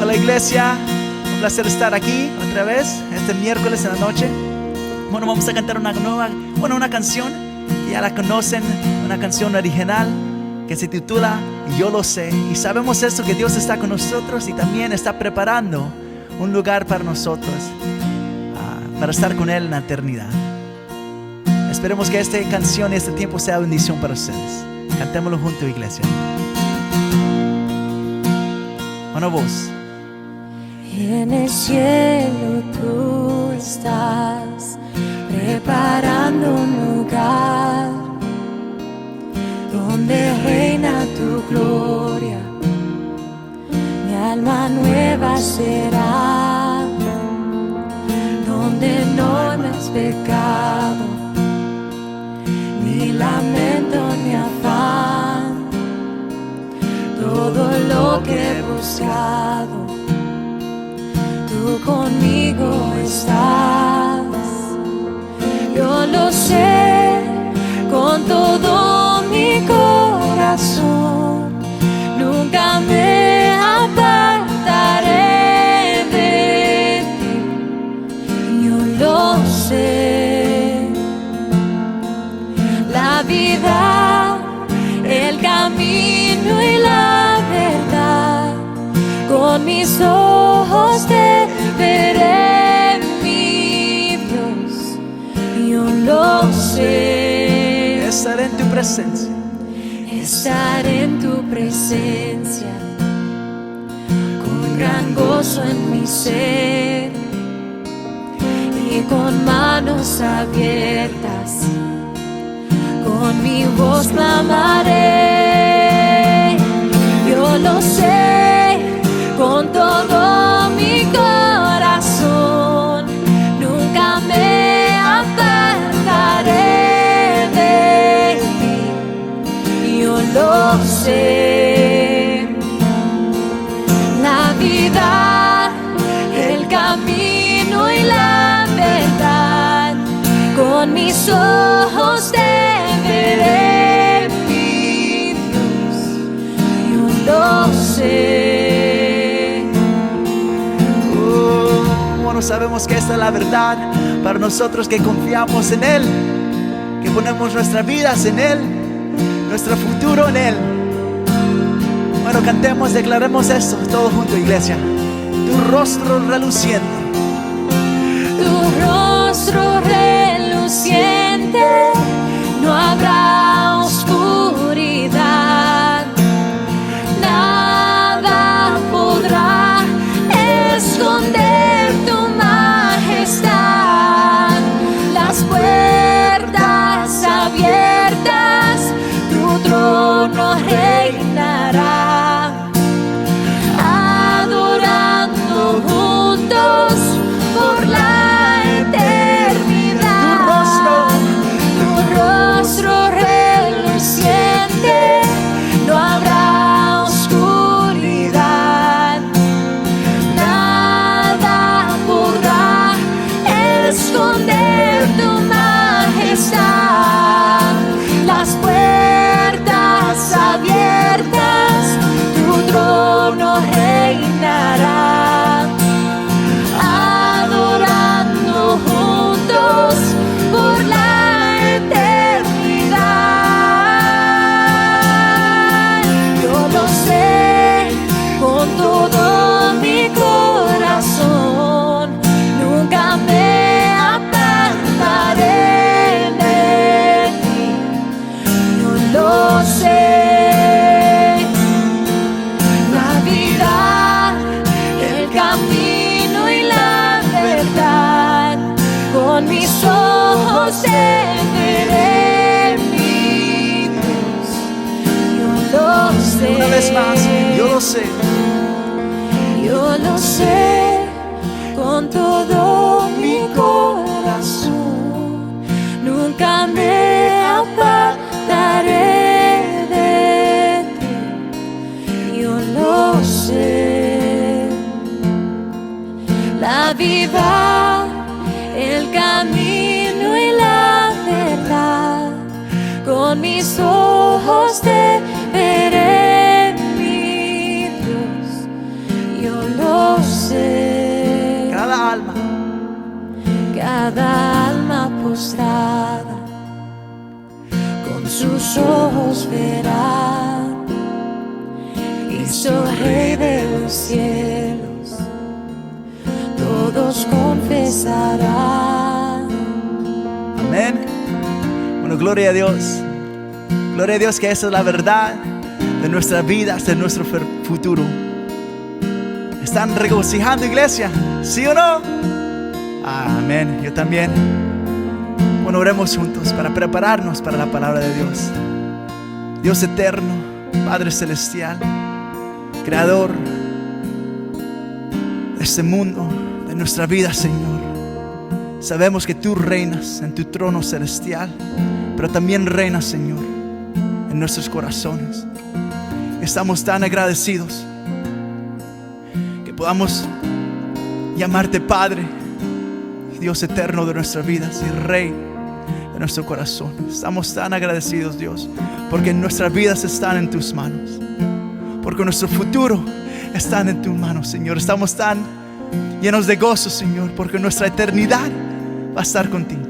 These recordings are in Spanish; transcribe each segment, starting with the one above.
Hola iglesia, un placer estar aquí otra vez este miércoles en la noche. Bueno, vamos a cantar una canción que ya la conocen, una canción original que se titula Yo lo sé. Y sabemos esto, que Dios está con nosotros y también está preparando un lugar para nosotros, para estar con Él en la eternidad. Esperemos que esta canción y este tiempo sea bendición para ustedes. Cantémoslo juntos, iglesia. Una voz. En el cielo tú estás preparando un lugar donde reina tu gloria. Mi alma nueva será, donde no más pecado, ni lamento ni afán. Todo lo que he buscado, tú conmigo estás. Yo lo sé con todo mi corazón, nunca me apartaré de ti. Yo lo sé. La vida, el camino y la verdad, con mis ojos te veré, mi Dios. Yo lo sé. Estaré en tu presencia. Estaré en tu presencia, con gran gozo en mi ser y con manos abiertas, con mi voz clamaré. Yo lo sé con todo mi corazón, nunca me apartaré de ti. Yo lo sé. La vida, el camino y la verdad, con mis ojos te veré, mi Dios. Yo lo sé. Bueno, sabemos que esta es la verdad para nosotros que confiamos en Él, que ponemos nuestras vidas en Él, nuestro futuro en Él. Bueno, cantemos, declaremos esto todos juntos, iglesia. Tu rostro reluciente, Tu rostro reluciente, no habrá oscuridad. Nada podrá esconder tu majestad. Las puertas abiertas, tu trono reinará. Adorando juntos por la eternidad. Tu rostro reluciente, no habrá oscuridad. Nada podrá esconder tu majestad. Las puertas abiertas, tu trono reinará. Adorando juntos por la eternidad. Yo lo sé con todo mi corazón, nunca me apartaré de ti. Yo lo sé. La vida, el camino y la verdad, con mis ojos te veré, mi Dios. Yo lo sé. una vez más, yo lo sé. Yo lo sé con todo mi corazón, nunca me apartaré de ti. Yo lo sé. La vida, el camino y la verdad, con mis ojos te veré, mi Dios. cada alma postrada con sus ojos verá, Cristo Rey de los cielos, todos confesarán. Amén. Bueno, gloria a Dios. Gloria a Dios que esa es la verdad de nuestra vida, de nuestro futuro. ¿Están regocijando, iglesia? ¿Sí o no? Amén. Yo también. Bueno, oremos juntos para prepararnos para la palabra de Dios. Dios eterno, Padre celestial, Creador de este mundo, de nuestra vida, Señor. Sabemos que tú reinas en tu trono celestial, pero también reinas, Señor, en nuestros corazones. Estamos tan agradecidos que podamos llamarte Padre, Dios eterno de nuestras vidas y Rey de nuestro corazón. Estamos tan agradecidos, Dios, porque nuestras vidas están en tus manos, porque nuestro futuro está en tus manos, Señor. Estamos tan llenos de gozo, Señor, porque nuestra eternidad va a estar contigo.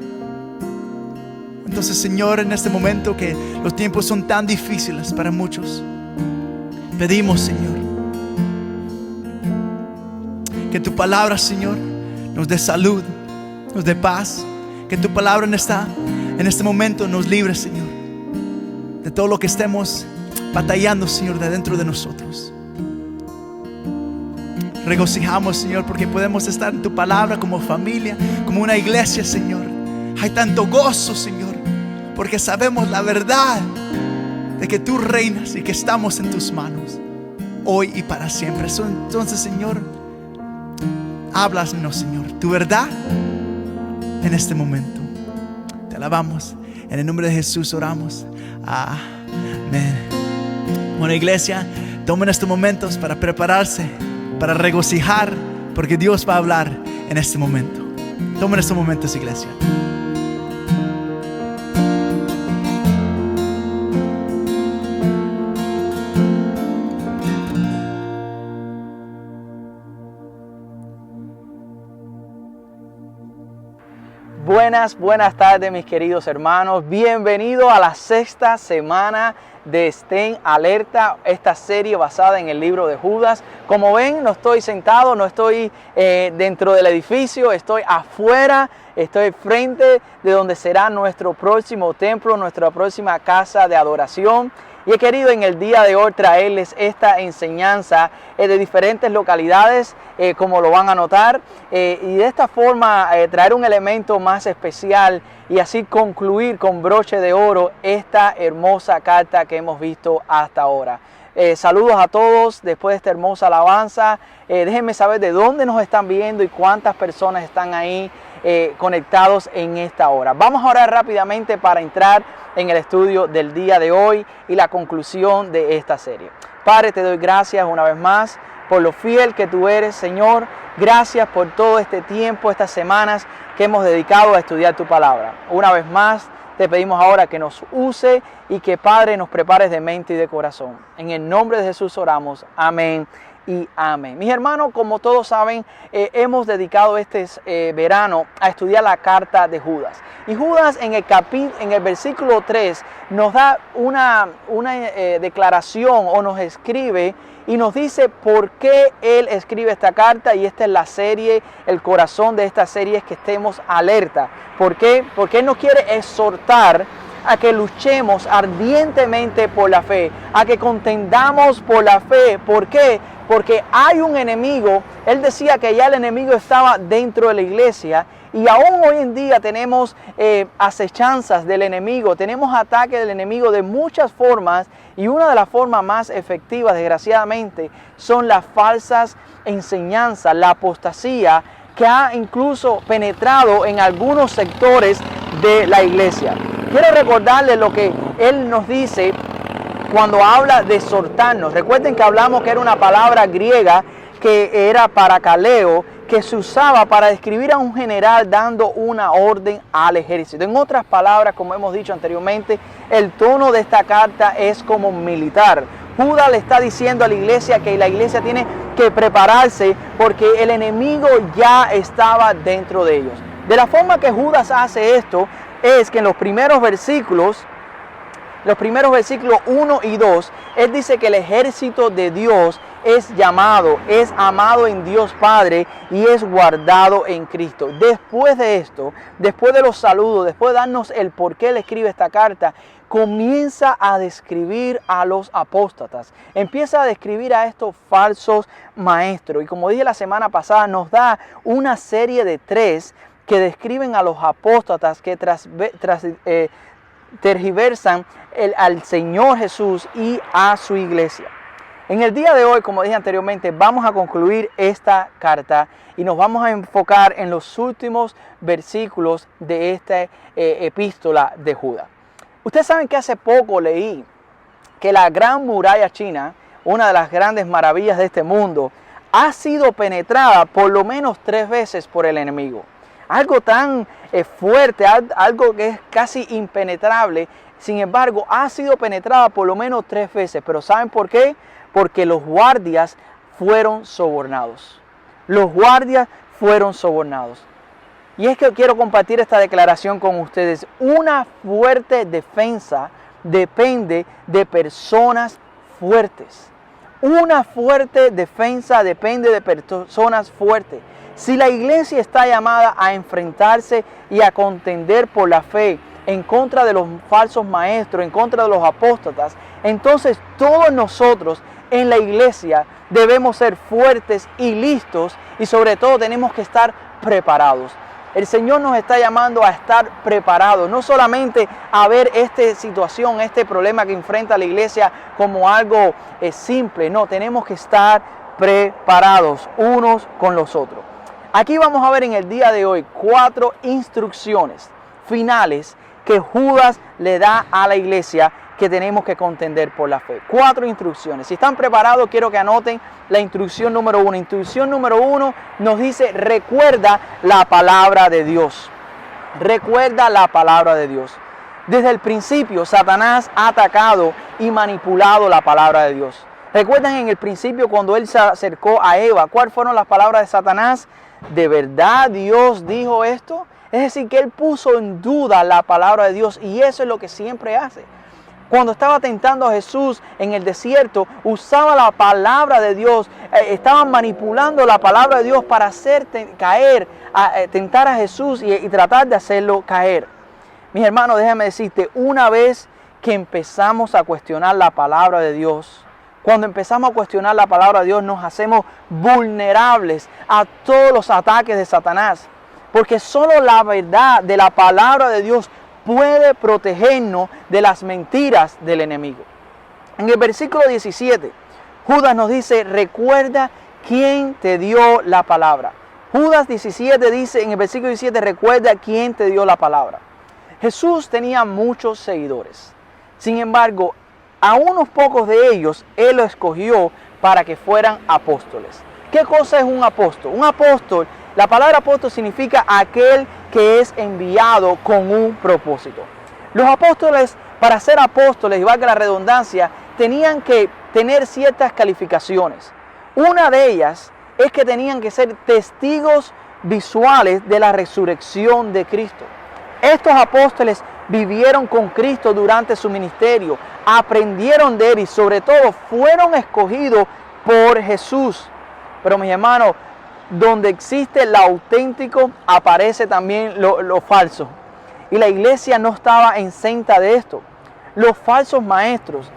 Entonces, Señor, en este momento que los tiempos son tan difíciles para muchos, pedimos, Señor, que tu palabra, Señor, nos dé salud, nos dé paz. Que tu palabra en este momento nos libre, Señor, de todo lo que estemos batallando, Señor, de dentro de nosotros. Regocijamos, Señor, porque podemos estar en tu palabra como familia, como una iglesia, Señor. Hay tanto gozo, Señor, porque sabemos la verdad de que tú reinas y que estamos en tus manos hoy y para siempre. Entonces, Señor, háblanos, Señor, tu verdad en este momento. Te alabamos. En el nombre de Jesús oramos. Amén. Bueno, iglesia, tomen estos momentos para prepararse, para regocijar, porque Dios va a hablar en este momento. Tomen estos momentos, iglesia. Buenas tardes, mis queridos hermanos. Bienvenido a la sexta semana de Estén Alerta, esta serie basada en el libro de Judas. Como ven, no estoy sentado, no estoy dentro del edificio, estoy afuera, estoy frente de donde será nuestro próximo templo, nuestra próxima casa de adoración. Y he querido en el día de hoy traerles esta enseñanza de diferentes localidades, como lo van a notar, y de esta forma traer un elemento más especial y así concluir con broche de oro esta hermosa carta que hemos visto hasta ahora. Saludos a todos después de esta hermosa alabanza. Déjenme saber de dónde nos están viendo y cuántas personas están ahí conectados en esta hora. Vamos a orar rápidamente para entrar en el estudio del día de hoy y la conclusión de esta serie. Padre, te doy gracias una vez más por lo fiel que tú eres, Señor. Gracias por todo este tiempo, estas semanas que hemos dedicado a estudiar tu palabra. Una vez más te pedimos ahora que nos use y que, Padre, nos prepares de mente y de corazón. En el nombre de Jesús oramos. Amén y amén. Mis hermanos, como todos saben, hemos dedicado este verano a estudiar la carta de Judas. Y Judas en el versículo 3 nos da una declaración o nos escribe y nos dice por qué él escribe esta carta, y esta es la serie, el corazón de esta serie es que estemos alerta. ¿Por qué? Porque él nos quiere exhortar a que luchemos ardientemente por la fe, a que contendamos por la fe. ¿Por qué? Porque hay un enemigo. Él decía que ya el enemigo estaba dentro de la iglesia, y aún hoy en día tenemos acechanzas del enemigo, tenemos ataques del enemigo de muchas formas, y una de las formas más efectivas, desgraciadamente, son las falsas enseñanzas, la apostasía, que ha incluso penetrado en algunos sectores de la iglesia. Quiero recordarles lo que él nos dice cuando habla de exhortarnos. Recuerden que hablamos que era una palabra griega que era parakaleo, que se usaba para describir a un general dando una orden al ejército. En otras palabras, como hemos dicho anteriormente, el tono de esta carta es como militar. Judas le está diciendo a la iglesia que la iglesia tiene que prepararse porque el enemigo ya estaba dentro de ellos. De la forma que Judas hace esto es que en los primeros versículos 1 y 2, él dice que el ejército de Dios es llamado, es amado en Dios Padre y es guardado en Cristo. Después de esto, después de los saludos, después de darnos el por qué él escribe esta carta, comienza a describir a los apóstatas. Empieza a describir a estos falsos maestros. Y como dije la semana pasada, nos da una serie de 3 que describen a los apóstatas que tergiversan al Señor Jesús y a su iglesia. En el día de hoy, como dije anteriormente, vamos a concluir esta carta y nos vamos a enfocar en los últimos versículos de esta epístola de Judas. Ustedes saben que hace poco leí que la gran muralla china, una de las grandes maravillas de este mundo, ha sido penetrada por lo menos 3 veces por el enemigo. Algo tan fuerte, algo que es casi impenetrable, sin embargo, ha sido penetrada por lo menos 3 veces. ¿Pero saben por qué? Porque los guardias fueron sobornados. Los guardias fueron sobornados. Y es que quiero compartir esta declaración con ustedes. Una fuerte defensa depende de personas fuertes. Una fuerte defensa depende de personas fuertes. Si la iglesia está llamada a enfrentarse y a contender por la fe en contra de los falsos maestros, en contra de los apóstatas, entonces todos nosotros en la iglesia debemos ser fuertes y listos y sobre todo tenemos que estar preparados. El Señor nos está llamando a estar preparados, no solamente a ver esta situación, este problema que enfrenta la iglesia como algo simple, no, tenemos que estar preparados unos con los otros. Aquí vamos a ver en el día de hoy 4 instrucciones finales que Judas le da a la iglesia que tenemos que contender por la fe. 4 instrucciones. Si están preparados, quiero que anoten la instrucción número 1. Instrucción número 1 nos dice: recuerda la palabra de Dios. Recuerda la palabra de Dios. Desde el principio, Satanás ha atacado y manipulado la palabra de Dios. ¿Recuerdan en el principio cuando él se acercó a Eva? ¿Cuáles fueron las palabras de Satanás? ¿De verdad Dios dijo esto? Es decir, que él puso en duda la palabra de Dios, y eso es lo que siempre hace. Cuando estaba tentando a Jesús en el desierto, usaba la palabra de Dios, estaban manipulando la palabra de Dios para hacer caer, tentar a Jesús y tratar de hacerlo caer. Mis hermanos, déjame decirte, una vez que empezamos a cuestionar la palabra de Dios, cuando empezamos a cuestionar la palabra de Dios, nos hacemos vulnerables a todos los ataques de Satanás. Porque solo la verdad de la palabra de Dios puede protegernos de las mentiras del enemigo. En el versículo 17, Judas nos dice: recuerda quién te dio la palabra. Judas 17 dice en el versículo 17: recuerda quién te dio la palabra. Jesús tenía muchos seguidores. Sin embargo, a unos pocos de ellos Él los escogió para que fueran apóstoles. ¿Qué cosa es un apóstol? Un apóstol, la palabra apóstol significa aquel que es enviado con un propósito. Los apóstoles, para ser apóstoles, y valga la redundancia, tenían que tener ciertas calificaciones. Una de ellas es que tenían que ser testigos visuales de la resurrección de Cristo. Estos apóstoles vivieron con Cristo durante su ministerio, aprendieron de Él y sobre todo fueron escogidos por Jesús. Pero mis hermanos, donde existe lo auténtico, aparece también lo falso. Y la iglesia no estaba exenta de esto. Los falsos maestros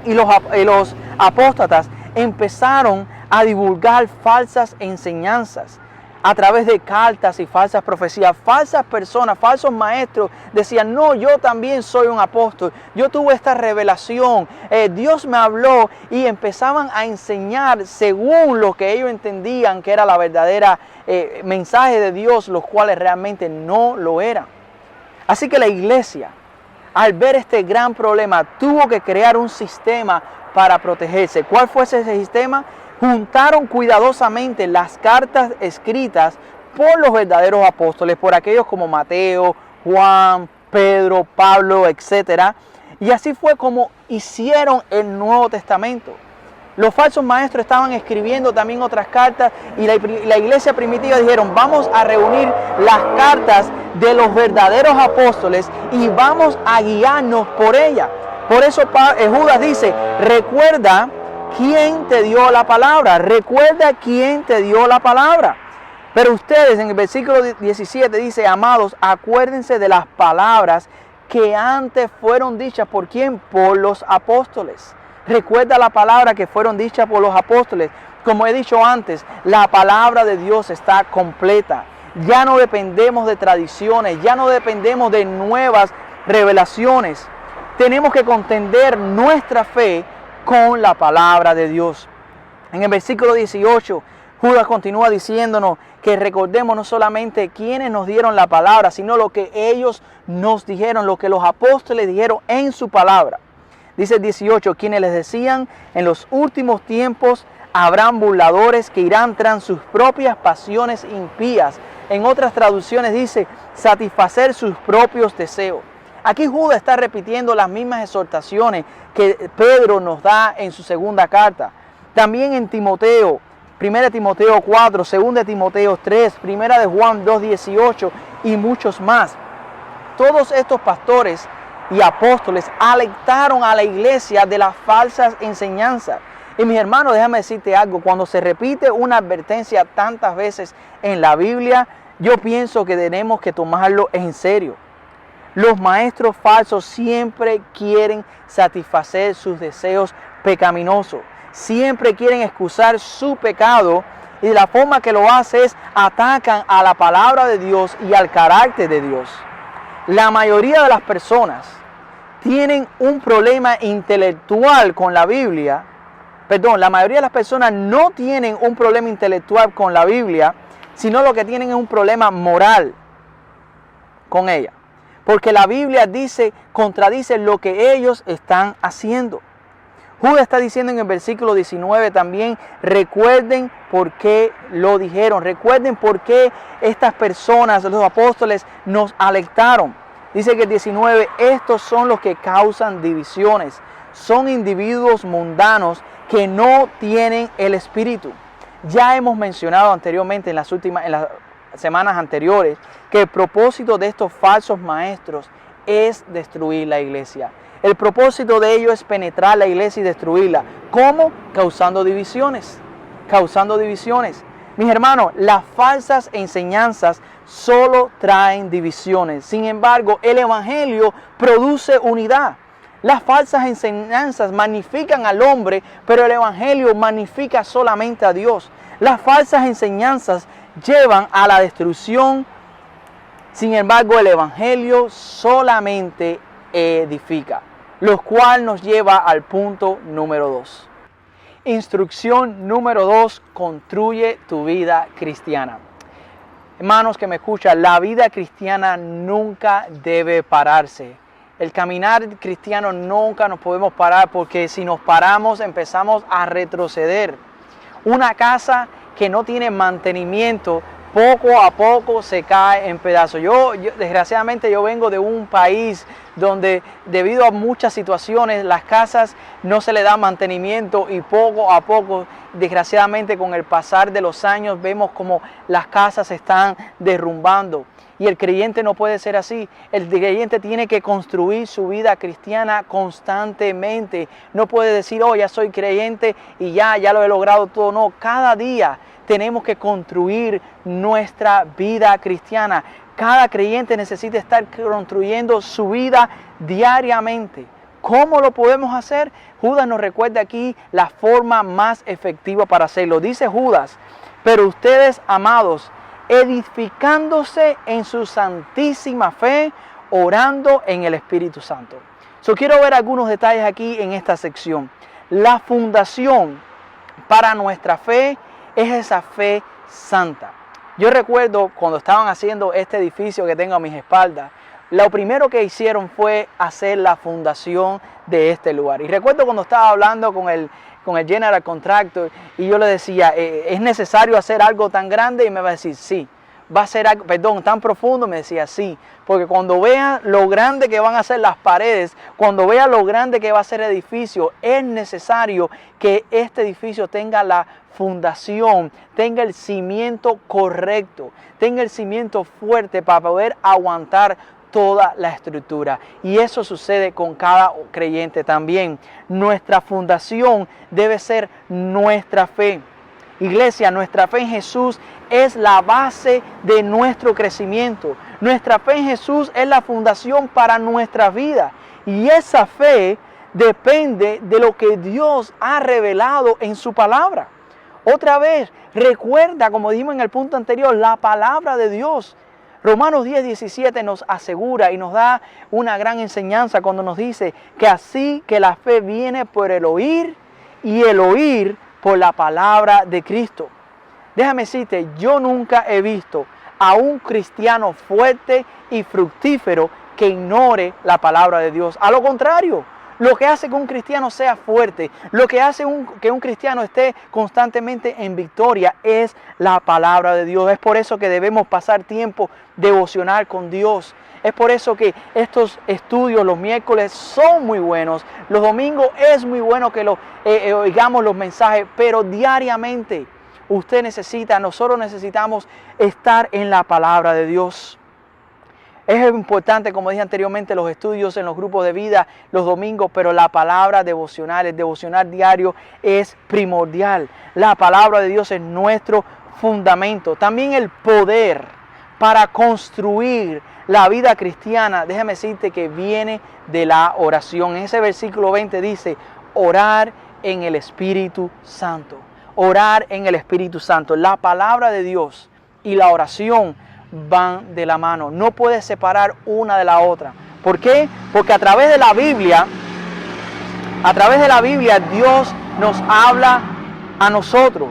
y los apóstatas empezaron a divulgar falsas enseñanzas a través de cartas y falsas profecías. Falsas personas, falsos maestros decían: no, yo también soy un apóstol, yo tuve esta revelación, Dios me habló, y empezaban a enseñar según lo que ellos entendían que era la verdadera mensaje de Dios, los cuales realmente no lo eran. Así que la iglesia, al ver este gran problema, tuvo que crear un sistema para protegerse. ¿Cuál fue ese sistema? Juntaron cuidadosamente las cartas escritas por los verdaderos apóstoles, por aquellos como Mateo, Juan, Pedro, Pablo, etc. Y así fue como hicieron el Nuevo Testamento. Los falsos maestros estaban escribiendo también otras cartas y la iglesia primitiva dijeron, vamos a reunir las cartas de los verdaderos apóstoles y vamos a guiarnos por ellas. Por eso Judas dice, recuerda quién te dio la palabra, recuerda quién te dio la palabra. Pero ustedes en el versículo 17 dice, amados, acuérdense de las palabras que antes fueron dichas, ¿por quién? Por los apóstoles. Recuerda la palabra que fueron dichas por los apóstoles. Como he dicho antes, la palabra de Dios está completa. Ya no dependemos de tradiciones, ya no dependemos de nuevas revelaciones. Tenemos que contender nuestra fe con la palabra de Dios. En el versículo 18, Judas continúa diciéndonos que recordemos no solamente quienes nos dieron la palabra, sino lo que ellos nos dijeron, lo que los apóstoles dijeron en su palabra. Dice el 18, quienes les decían, en los últimos tiempos habrán burladores que irán tras sus propias pasiones impías. En otras traducciones dice, satisfacer sus propios deseos. Aquí Judas está repitiendo las mismas exhortaciones que Pedro nos da en su segunda carta. También en Timoteo, 1 Timoteo 4, 2 Timoteo 3, 1 de Juan 2:18 y muchos más. Todos estos pastores y apóstoles alertaron a la iglesia de las falsas enseñanzas. Y mis hermanos, déjame decirte algo, cuando se repite una advertencia tantas veces en la Biblia, yo pienso que tenemos que tomarlo en serio. Los maestros falsos siempre quieren satisfacer sus deseos pecaminosos. Siempre quieren excusar su pecado y la forma que lo hace es atacan a la palabra de Dios y al carácter de Dios. La mayoría de las personas tienen un problema intelectual con la Biblia. La mayoría de las personas no tienen un problema intelectual con la Biblia, sino lo que tienen es un problema moral con ella. Porque la Biblia contradice lo que ellos están haciendo. Judas está diciendo en el versículo 19 también, recuerden por qué lo dijeron, recuerden por qué estas personas, los apóstoles, nos alertaron. Dice que el 19, estos son los que causan divisiones, son individuos mundanos que no tienen el Espíritu. Ya hemos mencionado anteriormente en las semanas anteriores que el propósito de estos falsos maestros es destruir la iglesia. El propósito de ellos es penetrar la iglesia y destruirla. ¿Cómo? Causando divisiones. Causando divisiones. Mis hermanos, las falsas enseñanzas solo traen divisiones. Sin embargo, el Evangelio produce unidad. Las falsas enseñanzas magnifican al hombre, pero el Evangelio magnifica solamente a Dios. Las falsas enseñanzas llevan a la destrucción. Sin embargo, el Evangelio solamente edifica, lo cual nos lleva al punto número 2. Instrucción número 2, construye tu vida cristiana. Hermanos que me escuchan, la vida cristiana nunca debe pararse. El caminar cristiano nunca nos podemos parar, porque si nos paramos empezamos a retroceder. Una casa que no tiene mantenimiento poco a poco se cae en pedazos. Desgraciadamente yo vengo de un país donde debido a muchas situaciones las casas no se le da mantenimiento y poco a poco, desgraciadamente con el pasar de los años, vemos como las casas se están derrumbando. Y el creyente no puede ser así. El creyente tiene que construir su vida cristiana constantemente. No puede decir, oh, ya soy creyente y ya lo he logrado todo. No, cada día tenemos que construir nuestra vida cristiana. Cada creyente necesita estar construyendo su vida diariamente. ¿Cómo lo podemos hacer? Judas nos recuerda aquí la forma más efectiva para hacerlo. Dice Judas, pero ustedes, amados, edificándose en su santísima fe, orando en el Espíritu Santo. Quiero ver algunos detalles aquí en esta sección. La fundación para nuestra fe es esa fe santa. Yo recuerdo cuando estaban haciendo este edificio que tengo a mis espaldas, lo primero que hicieron fue hacer la fundación de este lugar. Y recuerdo cuando estaba hablando con el General Contractor y yo le decía, ¿es necesario hacer algo tan grande? Y me va a decir, sí, va a ser algo, perdón, tan profundo, me decía, sí, porque cuando vean lo grande que van a ser las paredes, cuando vean lo grande que va a ser el edificio, es necesario que este edificio tenga la fundación, tenga el cimiento correcto, tenga el cimiento fuerte para poder aguantar toda la estructura. Y eso sucede con cada creyente también. Nuestra fundación debe ser nuestra fe. Iglesia, nuestra fe en Jesús es la base de nuestro crecimiento. Nuestra fe en Jesús es la fundación para nuestra vida. Y esa fe depende de lo que Dios ha revelado en su palabra. Otra vez, recuerda, como dijimos en el punto anterior, la palabra de Dios. Romanos 10:17 nos asegura y nos da una gran enseñanza cuando nos dice que así que la fe viene por el oír y el oír por la palabra de Cristo. Déjame decirte, yo nunca he visto a un cristiano fuerte y fructífero que ignore la palabra de Dios. A lo contrario, lo que hace que un cristiano sea fuerte, lo que hace que un cristiano esté constantemente en victoria es la palabra de Dios. Es por eso que debemos pasar tiempo devocional con Dios. Es por eso que estos estudios los miércoles son muy buenos. Los domingos es muy bueno que oigamos los mensajes, pero diariamente nosotros necesitamos estar en la palabra de Dios. Es importante, como dije anteriormente, los estudios en los grupos de vida los domingos, pero la palabra devocional, el devocional diario es primordial. La palabra de Dios es nuestro fundamento. También el poder para construir la vida cristiana, déjame decirte que viene de la oración. En ese versículo 20 dice, orar en el Espíritu Santo. Orar en el Espíritu Santo. La palabra de Dios y la oración van de la mano. No puedes separar una de la otra. ¿Por qué? Porque a través de la Biblia Dios nos habla a nosotros.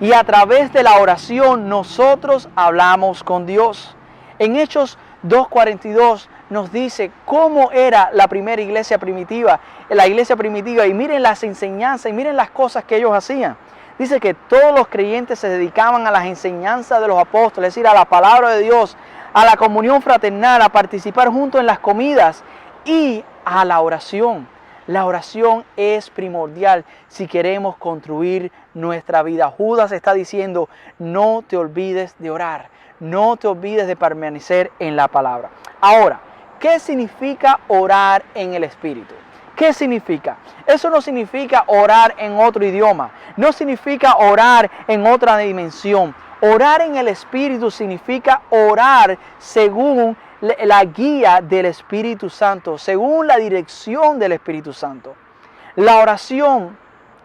Y a través de la oración nosotros hablamos con Dios. En Hechos 2:42 nos dice cómo era la primera iglesia primitiva. La iglesia primitiva, y miren las enseñanzas y miren las cosas que ellos hacían. Dice que todos los creyentes se dedicaban a las enseñanzas de los apóstoles, es decir, a la palabra de Dios, a la comunión fraternal, a participar juntos en las comidas y a la oración. La oración es primordial si queremos construir nuestra vida. Judas está diciendo, no te olvides de orar, no te olvides de permanecer en la palabra. Ahora, ¿qué significa orar en el Espíritu? ¿Qué significa? Eso no significa orar en otro idioma, no significa orar en otra dimensión. Orar en el Espíritu significa orar según la guía del Espíritu Santo, según la dirección del Espíritu Santo. La oración,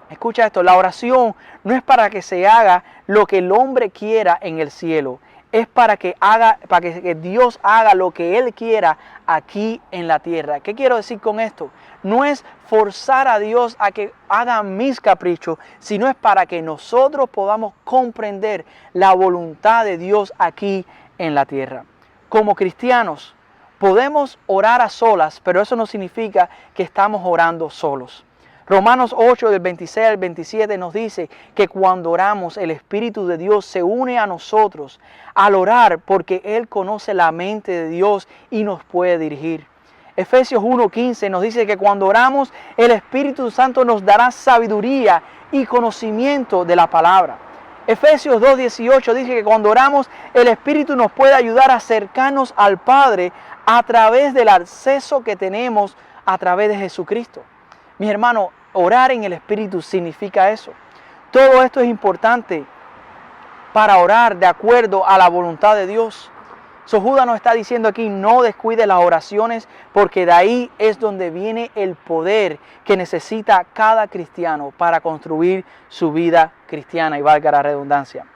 escucha esto, la oración no es para que se haga lo que el hombre quiera en el cielo. Es para que Dios haga lo que Él quiera aquí en la tierra. ¿Qué quiero decir con esto? No es forzar a Dios a que haga mis caprichos, sino es para que nosotros podamos comprender la voluntad de Dios aquí en la tierra. Como cristianos podemos orar a solas, pero eso no significa que estamos orando solos. Romanos 8 del 26 al 27 nos dice que cuando oramos el Espíritu de Dios se une a nosotros al orar porque Él conoce la mente de Dios y nos puede dirigir. Efesios 1:15 nos dice que cuando oramos el Espíritu Santo nos dará sabiduría y conocimiento de la palabra. Efesios 2:18 dice que cuando oramos el Espíritu nos puede ayudar a acercarnos al Padre a través del acceso que tenemos a través de Jesucristo. Mis hermanos, orar en el Espíritu significa eso. Todo esto es importante para orar de acuerdo a la voluntad de Dios. Judas nos está diciendo aquí, no descuide las oraciones, porque de ahí es donde viene el poder que necesita cada cristiano para construir su vida cristiana, y valga la redundancia.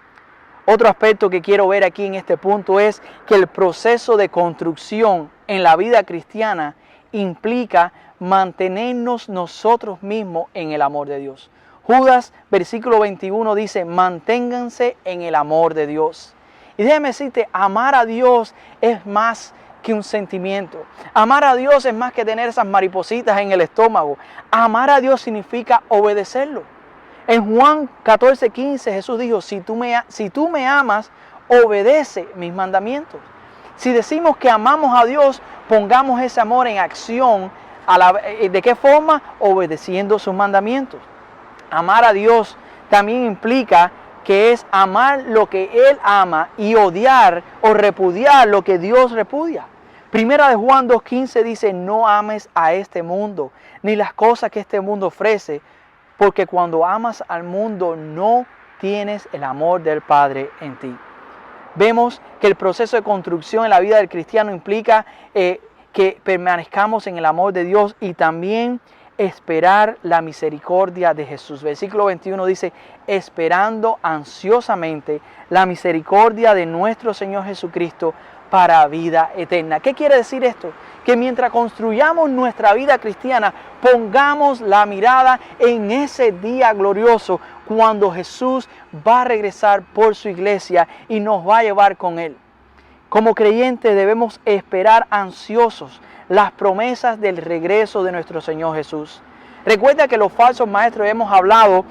Otro aspecto que quiero ver aquí en este punto es que el proceso de construcción en la vida cristiana implica mantenernos nosotros mismos en el amor de Dios. Judas, versículo 21 dice, manténganse en el amor de Dios. Y déjame decirte, amar a Dios es más que un sentimiento. Amar a Dios es más que tener esas maripositas en el estómago. Amar a Dios significa obedecerlo. En Juan 14:15 Jesús dijo, si tú me amas, obedece mis mandamientos. Si decimos que amamos a Dios, pongamos ese amor en acción. ¿De qué forma? Obedeciendo sus mandamientos. Amar a Dios también implica que es amar lo que Él ama y odiar o repudiar lo que Dios repudia. Primera de Juan 2:15 dice, no ames a este mundo, ni las cosas que este mundo ofrece, porque cuando amas al mundo no tienes el amor del Padre en ti. Vemos que el proceso de construcción en la vida del cristiano implica que permanezcamos en el amor de Dios y también esperar la misericordia de Jesús. Versículo 21 dice, esperando ansiosamente la misericordia de nuestro Señor Jesucristo para vida eterna. ¿Qué quiere decir esto? Que mientras construyamos nuestra vida cristiana, pongamos la mirada en ese día glorioso cuando Jesús va a regresar por su iglesia y nos va a llevar con Él. Como creyentes debemos esperar ansiosos las promesas del regreso de nuestro Señor Jesús. Recuerda que los falsos maestros, hemos hablado,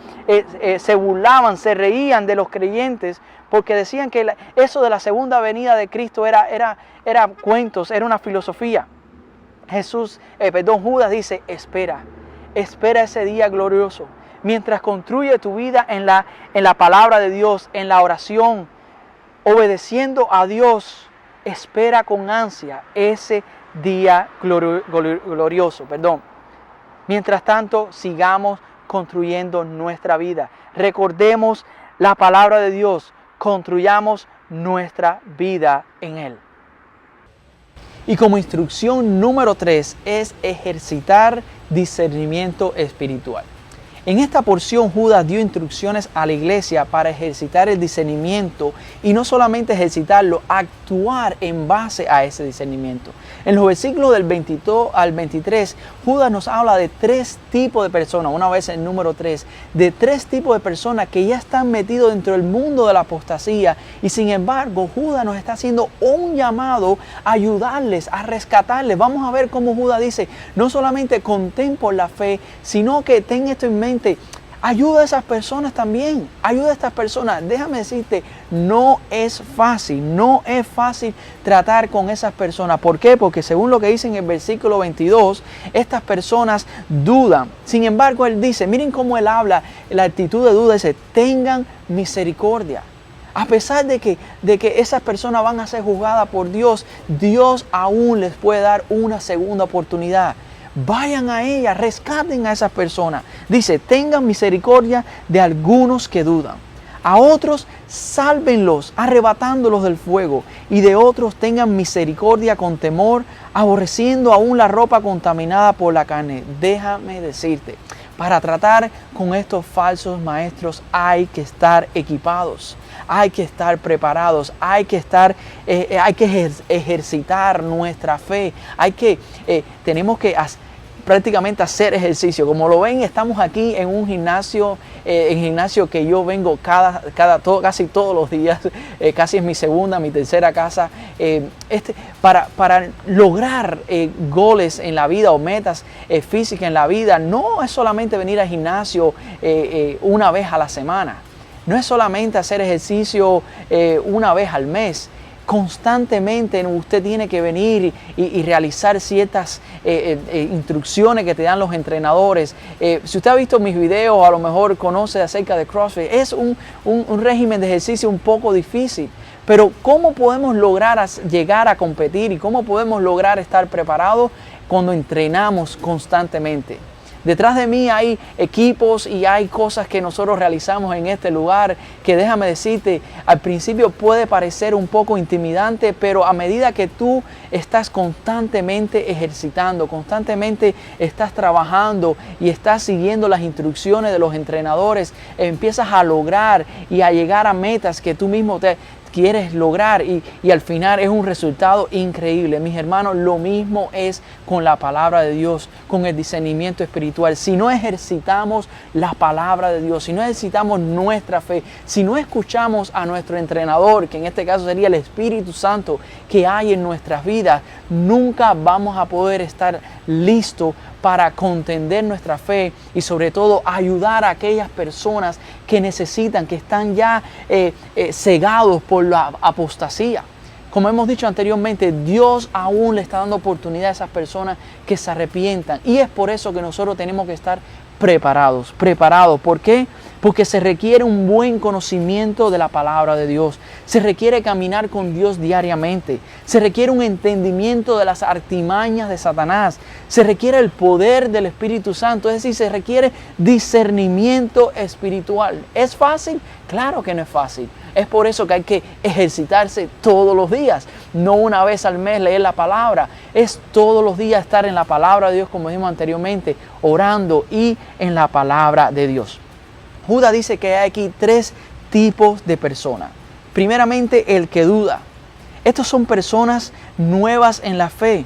se burlaban, se reían de los creyentes porque decían que eso de la segunda venida de Cristo era cuentos, era una filosofía. Judas dice, espera ese día glorioso. Mientras construye tu vida en la palabra de Dios, en la oración, obedeciendo a Dios, espera con ansia ese día glorioso. Mientras tanto, sigamos construyendo nuestra vida. Recordemos la palabra de Dios, construyamos nuestra vida en Él. Y como instrucción número 3 es ejercitar discernimiento espiritual. En esta porción Judas dio instrucciones a la iglesia para ejercitar el discernimiento y no solamente ejercitarlo, actuar en base a ese discernimiento. En los versículos del 22 al 23, Judas nos habla de 3 tipos de personas, una vez el número 3, de 3 tipos de personas que ya están metidos dentro del mundo de la apostasía y sin embargo Judas nos está haciendo un llamado a ayudarles, a rescatarles. Vamos a ver cómo Judas dice, no solamente contén por la fe, sino que ten esto en mente. Ayuda a esas personas también. Ayuda a estas personas. Déjame decirte, no es fácil tratar con esas personas. ¿Por qué? Porque según lo que dice en el versículo 22, estas personas dudan. Sin embargo, él dice, miren cómo él habla, la actitud de duda dice, tengan misericordia. A pesar de que esas personas van a ser juzgadas por Dios, Dios aún les puede dar una segunda oportunidad. Vayan a ella, rescaten a esas personas. Dice, tengan misericordia de algunos que dudan. A otros, sálvenlos, arrebatándolos del fuego. Y de otros, tengan misericordia con temor, aborreciendo aún la ropa contaminada por la carne. Déjame decirte, para tratar con estos falsos maestros hay que estar equipados. Hay que estar preparados, hay que ejercitar nuestra fe, tenemos que prácticamente hacer ejercicio. Como lo ven, estamos aquí en un gimnasio, que yo vengo casi todos los días, casi es mi segunda, mi tercera casa, para lograr goles en la vida o metas físicas en la vida. No es solamente venir al gimnasio una vez a la semana. No es solamente hacer ejercicio una vez al mes. Constantemente usted tiene que venir y realizar ciertas instrucciones que te dan los entrenadores. Si usted ha visto mis videos, a lo mejor conoce acerca de CrossFit. Es un régimen de ejercicio un poco difícil. Pero ¿cómo podemos lograr llegar a competir y cómo podemos lograr estar preparados cuando entrenamos constantemente? Detrás de mí hay equipos y hay cosas que nosotros realizamos en este lugar que, déjame decirte, al principio puede parecer un poco intimidante, pero a medida que tú estás constantemente ejercitando, constantemente estás trabajando y estás siguiendo las instrucciones de los entrenadores, empiezas a lograr y a llegar a metas que tú mismo quieres lograr y al final es un resultado increíble. Mis hermanos, lo mismo es con la palabra de Dios, con el discernimiento espiritual. Si no ejercitamos la palabra de Dios, si no ejercitamos nuestra fe, si no escuchamos a nuestro entrenador, que en este caso sería el Espíritu Santo que hay en nuestras vidas, nunca vamos a poder estar listos para contender nuestra fe y sobre todo ayudar a aquellas personas que necesitan, que están ya cegados por la apostasía. Como hemos dicho anteriormente, Dios aún le está dando oportunidad a esas personas que se arrepientan. Y es por eso que nosotros tenemos que estar preparados. ¿Por qué? Porque se requiere un buen conocimiento de la palabra de Dios. Se requiere caminar con Dios diariamente. Se requiere un entendimiento de las artimañas de Satanás. Se requiere el poder del Espíritu Santo. Es decir, se requiere discernimiento espiritual. ¿Es fácil? Claro que no es fácil. Es por eso que hay que ejercitarse todos los días. No una vez al mes leer la palabra. Es todos los días estar en la palabra de Dios, como dijimos anteriormente, orando y en la palabra de Dios. Judas dice que hay aquí 3 tipos de personas. Primeramente, el que duda. Estos son personas nuevas en la fe.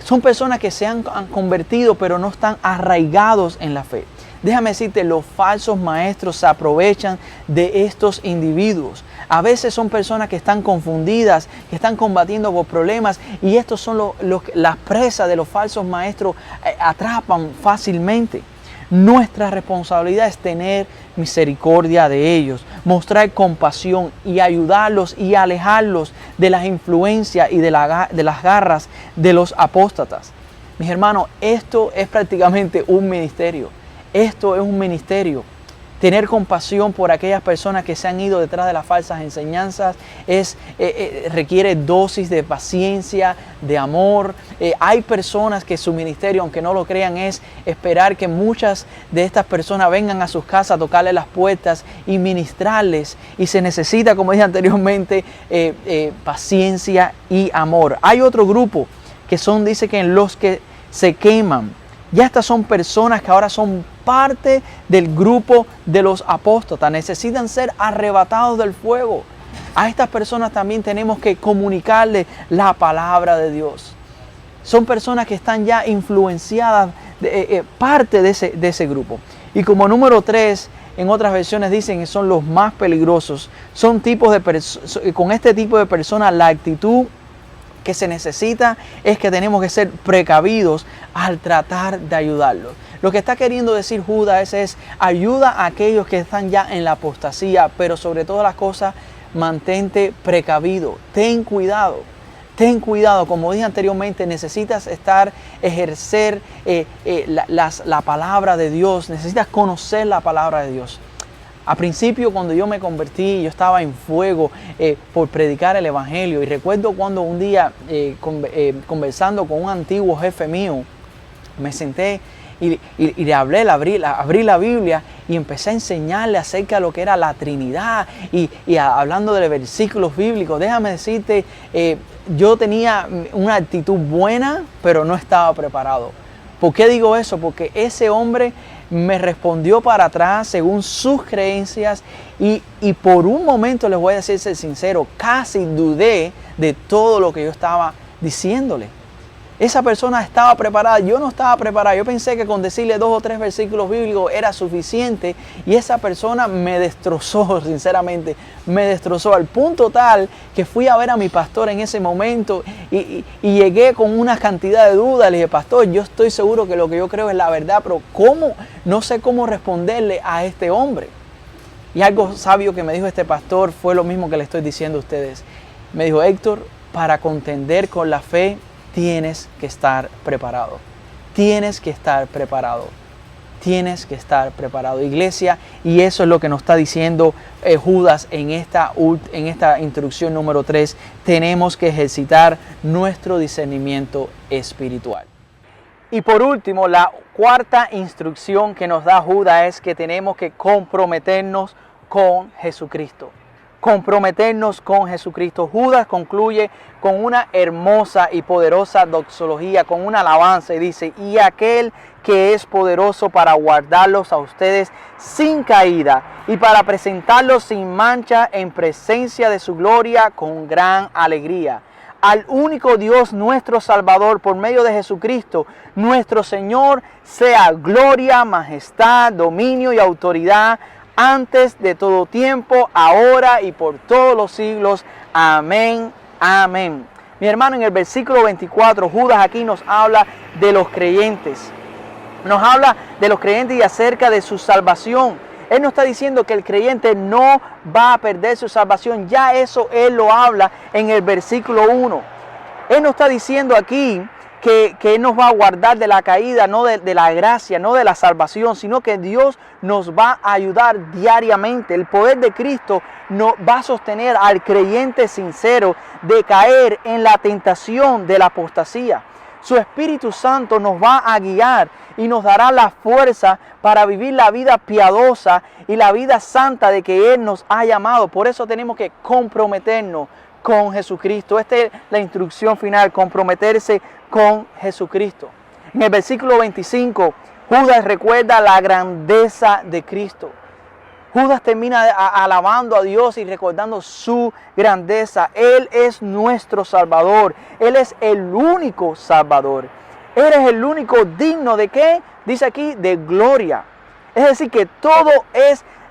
Son personas que se han convertido pero no están arraigados en la fe. Déjame decirte, los falsos maestros se aprovechan de estos individuos. A veces son personas que están confundidas, que están combatiendo por problemas y estos son las presas de los falsos maestros, atrapan fácilmente. Nuestra responsabilidad es tener misericordia de ellos, mostrar compasión y ayudarlos y alejarlos de las influencias y de las garras de los apóstatas. Mis hermanos, esto es prácticamente un ministerio. Esto es un ministerio. Tener compasión por aquellas personas que se han ido detrás de las falsas enseñanzas requiere dosis de paciencia, de amor. Hay personas que su ministerio, aunque no lo crean, es esperar que muchas de estas personas vengan a sus casas a tocarles las puertas y ministrarles. Y se necesita, como dije anteriormente, paciencia y amor. Hay otro grupo que dice que en los que se queman. Ya estas son personas que ahora son parte del grupo de los apóstatas. Necesitan ser arrebatados del fuego. A estas personas también tenemos que comunicarles la palabra de Dios. Son personas que están ya influenciadas, parte de ese grupo. Y como número 3, en otras versiones dicen que son los más peligrosos. Son con este tipo de personas la actitud que se necesita es que tenemos que ser precavidos al tratar de ayudarlos. Lo que está queriendo decir Judas es ayuda a aquellos que están ya en la apostasía, pero sobre todas las cosas, mantente precavido. Ten cuidado, como dije anteriormente, necesitas ejercer la palabra de Dios, necesitas conocer la palabra de Dios. A principio, cuando yo me convertí, yo estaba en fuego por predicar el evangelio. Y recuerdo cuando un día, conversando con un antiguo jefe mío, me senté y le hablé, abrí la Biblia y empecé a enseñarle acerca de lo que era la Trinidad y hablando de versículos bíblicos. Déjame decirte, yo tenía una actitud buena, pero no estaba preparado. ¿Por qué digo eso? Porque ese hombre me respondió para atrás según sus creencias y por un momento, les voy a decir ser sincero, casi dudé de todo lo que yo estaba diciéndole. Esa persona estaba preparada, yo no estaba preparado. Yo pensé que con decirle 2 o 3 versículos bíblicos era suficiente y esa persona me destrozó, sinceramente, me destrozó al punto tal que fui a ver a mi pastor en ese momento y llegué con una cantidad de dudas. Le dije, pastor, yo estoy seguro que lo que yo creo es la verdad, pero no sé cómo responderle a este hombre. Y algo sabio que me dijo este pastor fue lo mismo que le estoy diciendo a ustedes. Me dijo, Héctor, para contender con la fe, tienes que estar preparado. Tienes que estar preparado. Tienes que estar preparado, iglesia. Y eso es lo que nos está diciendo Judas en esta instrucción número 3. Tenemos que ejercitar nuestro discernimiento espiritual. Y por último, la 4ª instrucción que nos da Judas es que tenemos que comprometernos con Jesucristo. Comprometernos con Jesucristo. Judas concluye con una hermosa y poderosa doxología, con una alabanza y dice, y aquel que es poderoso para guardarlos a ustedes sin caída y para presentarlos sin mancha en presencia de su gloria con gran alegría. Al único Dios nuestro Salvador por medio de Jesucristo, nuestro Señor, sea gloria, majestad, dominio y autoridad antes de todo tiempo, ahora y por todos los siglos. Amén, amén. Mi hermano, en el versículo 24, Judas aquí nos habla de los creyentes. Nos habla de los creyentes y acerca de su salvación. Él no está diciendo que el creyente no va a perder su salvación. Ya eso Él lo habla en el versículo 1. Él no está diciendo aquí que Él nos va a guardar de la caída, no de la gracia, no de la salvación, sino que Dios nos va a ayudar diariamente. El poder de Cristo nos va a sostener al creyente sincero de caer en la tentación de la apostasía. Su Espíritu Santo nos va a guiar y nos dará la fuerza para vivir la vida piadosa y la vida santa de que Él nos ha llamado. Por eso tenemos que comprometernos con Jesucristo. Esta es la instrucción final, comprometerse con Jesucristo. En el versículo 25, Judas recuerda la grandeza de Cristo. Judas termina alabando a Dios y recordando su grandeza. Él es nuestro Salvador. Él es el único Salvador. Él es el único digno de ¿qué? Dice aquí, de gloria. Es decir, que todo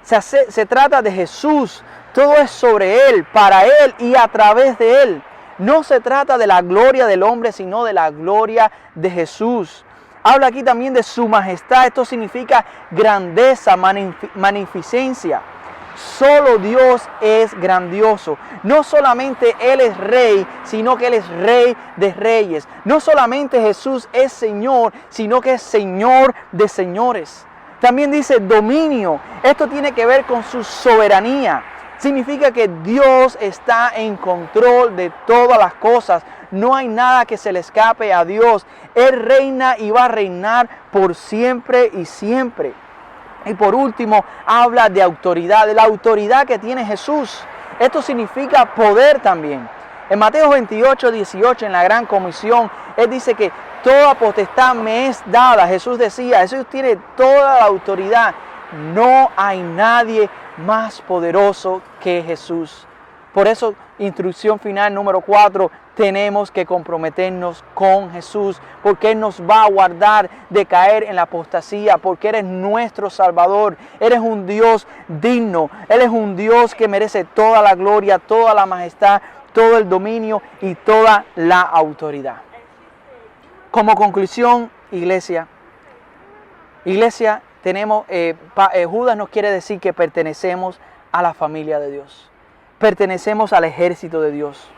se trata de Jesús. Todo es sobre Él, para Él y a través de Él. No se trata de la gloria del hombre, sino de la gloria de Jesús. Habla aquí también de su majestad. Esto significa grandeza, magnificencia. Solo Dios es grandioso. No solamente Él es rey, sino que Él es rey de reyes. No solamente Jesús es Señor, sino que es Señor de señores. También dice dominio. Esto tiene que ver con su soberanía. Significa que Dios está en control de todas las cosas. No hay nada que se le escape a Dios. Él reina y va a reinar por siempre y siempre. Y por último, habla de autoridad, de la autoridad que tiene Jesús. Esto significa poder también. En Mateo 28, 18, en la Gran Comisión, Él dice que toda potestad me es dada. Jesús decía, Jesús tiene toda la autoridad. No hay nadie más poderoso que Jesús. Por eso, instrucción final número 4, tenemos que comprometernos con Jesús, porque Él nos va a guardar de caer en la apostasía, porque Él es nuestro Salvador. Él es un Dios digno, Él es un Dios que merece toda la gloria, toda la majestad, todo el dominio y toda la autoridad. Como conclusión, iglesia, tenemos, Judas nos quiere decir que pertenecemos a la familia de Dios. Pertenecemos al ejército de Dios.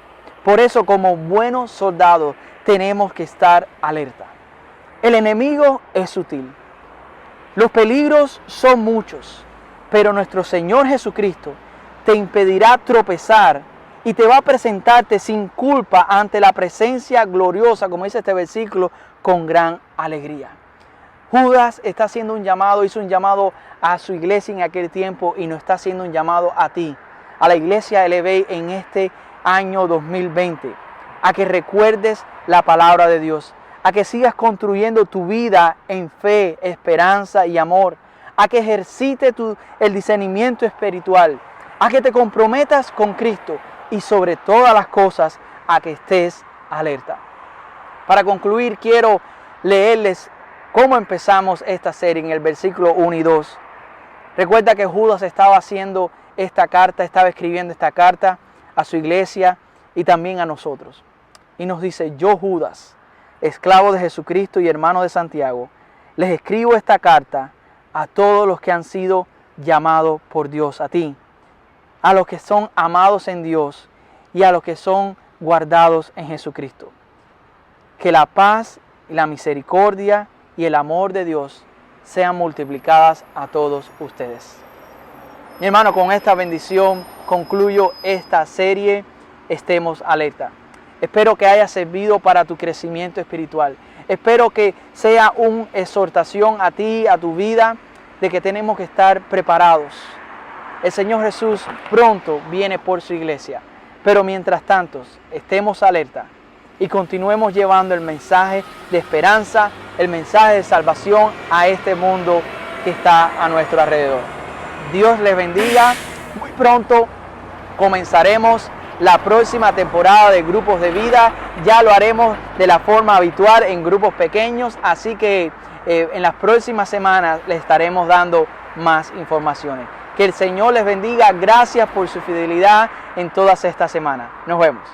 Por eso, como buenos soldados, tenemos que estar alerta. El enemigo es sutil. Los peligros son muchos, pero nuestro Señor Jesucristo te impedirá tropezar y te va a presentarte sin culpa ante la presencia gloriosa, como dice este versículo, con gran alegría. Judas está haciendo un llamado, hizo un llamado a su iglesia en aquel tiempo y nos está haciendo un llamado a ti, a la iglesia Elevate en este año 2020, a que recuerdes la palabra de Dios, a que sigas construyendo tu vida en fe, esperanza y amor, a que ejercites el discernimiento espiritual, a que te comprometas con Cristo y sobre todas las cosas a que estés alerta. Para concluir, quiero leerles cómo empezamos esta serie en el versículo 1 y 2. Recuerda que Judas estaba haciendo estaba escribiendo esta carta a su iglesia y también a nosotros. Y nos dice, yo Judas, esclavo de Jesucristo y hermano de Santiago, les escribo esta carta a todos los que han sido llamados por Dios, a ti, a los que son amados en Dios y a los que son guardados en Jesucristo. Que la paz y la misericordia y el amor de Dios sean multiplicadas a todos ustedes. Mi hermano, con esta bendición concluyo esta serie, Estemos Alerta. Espero que haya servido para tu crecimiento espiritual. Espero que sea una exhortación a ti, a tu vida, de que tenemos que estar preparados. El Señor Jesús pronto viene por su iglesia. Pero mientras tanto, estemos alerta y continuemos llevando el mensaje de esperanza, el mensaje de salvación a este mundo que está a nuestro alrededor. Dios les bendiga. Muy pronto comenzaremos la próxima temporada de Grupos de Vida. Ya lo haremos de la forma habitual en grupos pequeños, así que en las próximas semanas les estaremos dando más informaciones. Que el Señor les bendiga. Gracias por su fidelidad en todas estas semanas. Nos vemos.